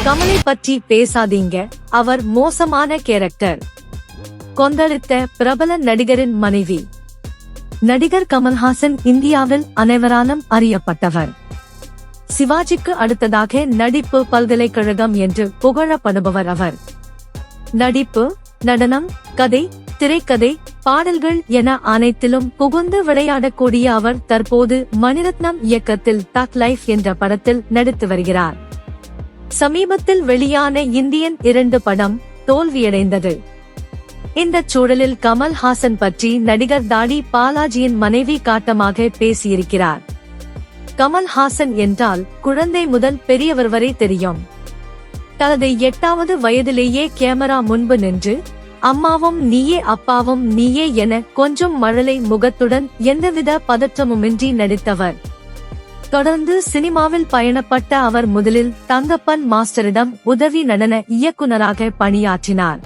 கமலை பற்றி பேசாதீங்க, அவர் மோசமான கேரக்டர். கொந்தளித்த பிரபல நடிகரின் மனைவி. நடிகர் கமல்ஹாசன் இந்தியாவில் அனைவராலும் அறியப்பட்டவர். சிவாஜிக்கு அடுத்ததாக நடிப்பு பல்கலைக்கழகம் என்று புகழப்படுபவர் அவர். நடிப்பு, நடனம், கதை, திரைக்கதை, பாடல்கள் என அனைத்திலும் புகுந்து விளையாடக்கூடிய அவர் தற்போது மணிரத்னம் இயக்கத்தில் தக் லைஃப் என்ற படத்தில் நடித்து வருகிறார். சமீபத்தில் வெளியான இந்தியன் 2 படம் தோல்வியடைந்தது. இந்த சூழலில் கமல்ஹாசன் பற்றி நடிகர் தாடி பாலாஜியின் மனைவி காட்டமாக பேசியிருக்கிறார். கமல்ஹாசன் என்றால் குழந்தை முதல் பெரியவர் வரை தெரியும். தனது 8வது வயதிலேயே கேமரா முன்பு நின்று அம்மாவும் நீயே அப்பாவும் நீயே என கொஞ்சம் மழலை முகத்துடன் எந்தவித பதற்றமுமின்றி நடித்தவர். தொடர்ந்து சினிமாவில் பயணப்பட்ட அவர் முதலில் தங்கப்பன் மாஸ்டரிடம் உதவி நடன இயக்குனராக பணியாற்றினார்.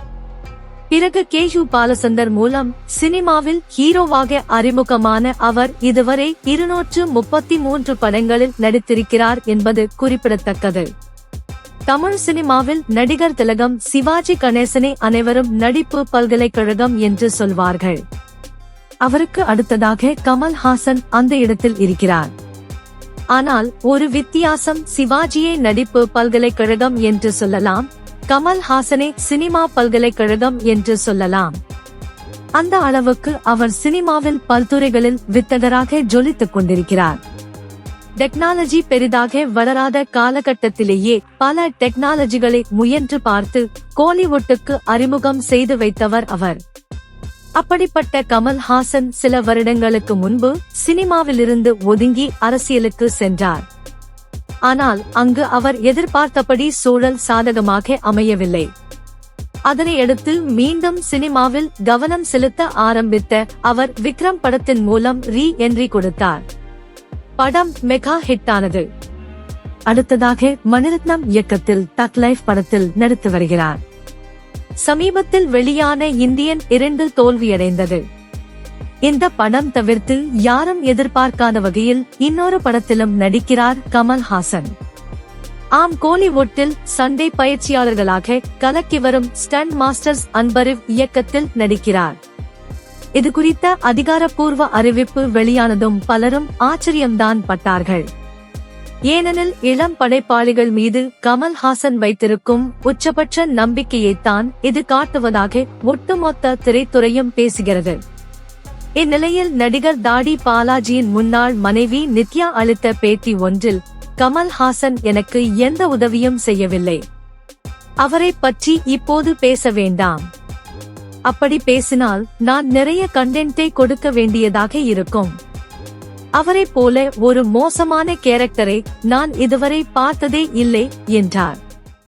பிறகு கேஷு பாலசந்தர் மூலம் சினிமாவில் ஹீரோவாக அறிமுகமான அவர் இதுவரை 233 படங்களில் நடித்திருக்கிறார் என்பது குறிப்பிடத்தக்கது. தமிழ் சினிமாவில் நடிகர் திலகம் சிவாஜி கணேசனை அனைவரும் நடிப்பு பல்கலைக்கழகம் என்று சொல்வார்கள். அவருக்கு அடுத்ததாக கமல்ஹாசன் அந்த இடத்தில் இருக்கிறார். ஆனால் ஒரு வித்தியாசம், சிவாஜியை நடிப்பு பல்கலைக்கழகம் என்று சொல்லலாம், கமல்ஹாசனை சினிமா பல்கலைக்கழகம் என்று சொல்லலாம். அந்த அளவுக்கு அவர் சினிமாவில் பல்துறைகளில் வித்தகராக ஜொலித்துக் கொண்டிருக்கிறார். டெக்னாலஜி பெரிதாக வளராத காலகட்டத்திலேயே பல டெக்னாலஜிகளை முயன்று பார்த்து கோலிவுட்டுக்கு அறிமுகம் செய்து வைத்தவர் அவர். அப்படிப்பட்ட கமல்ஹாசன் சில வருடங்களுக்கு முன்பு சினிமாவிலிருந்து ஒதுங்கி அரசியலுக்கு சென்றார். ஆனால் அங்கு அவர் எதிர்பார்த்தபடி சூழல் சாதகமாக அமையவில்லை. அதனையடுத்து மீண்டும் சினிமாவில் கவனம் செலுத்த ஆரம்பித்த அவர் விக்ரம் படத்தின் மூலம் ரீ-என்ட்ரி கொடுத்தார். படம் மெகா ஹிட்டானது. அடுத்ததாக மணிரத்னம் இயக்கத்தில் தக் லைஃப் படத்தில் நடித்து வருகிறார். சமீபத்தில் வெளியான இந்தியன் 2 தோல்வியடைந்தது. இந்த படம் தவிர்த்து யாரும் எதிர்பார்க்காத வகையில் இன்னொரு படத்திலும் நடிக்கிறார் கமல்ஹாசன். ஆம், கோலிவுட்டில் சண்டை பயிற்சியாளர்களாக கலக்கி வரும் ஸ்டண்ட் மாஸ்டர்ஸ் அன்பரிவ் இயக்கத்தில் நடிக்கிறார். இது குறித்த அதிகாரப்பூர்வ அறிவிப்பு வெளியானதும் பலரும் ஆச்சரியம்தான் பட்டார்கள். ஏனெனில் இளம் படைப்பாளிகள் மீது கமல்ஹாசன் வைத்திருக்கும் உச்சபட்ச நம்பிக்கையைத்தான் இது காட்டுவதாக ஒட்டுமொத்த திரைத்துறையும் பேசுகிறது. இந்நிலையில் நடிகர் தாடி பாலாஜியின் முன்னாள் மனைவி நித்யா அளித்த பேட்டி ஒன்றில், கமல்ஹாசன் எனக்கு எந்த உதவியும் செய்யவில்லை, அவரை பற்றி இப்போது பேச வேண்டாம், அப்படி பேசினால் நான் நிறைய கண்டென்ட்டை கொடுக்க வேண்டியதாக இருக்கும், அவரை போல ஒரு மோசமான கேரக்டரை நான் இதுவரை பார்த்ததே இல்லை என்றார்.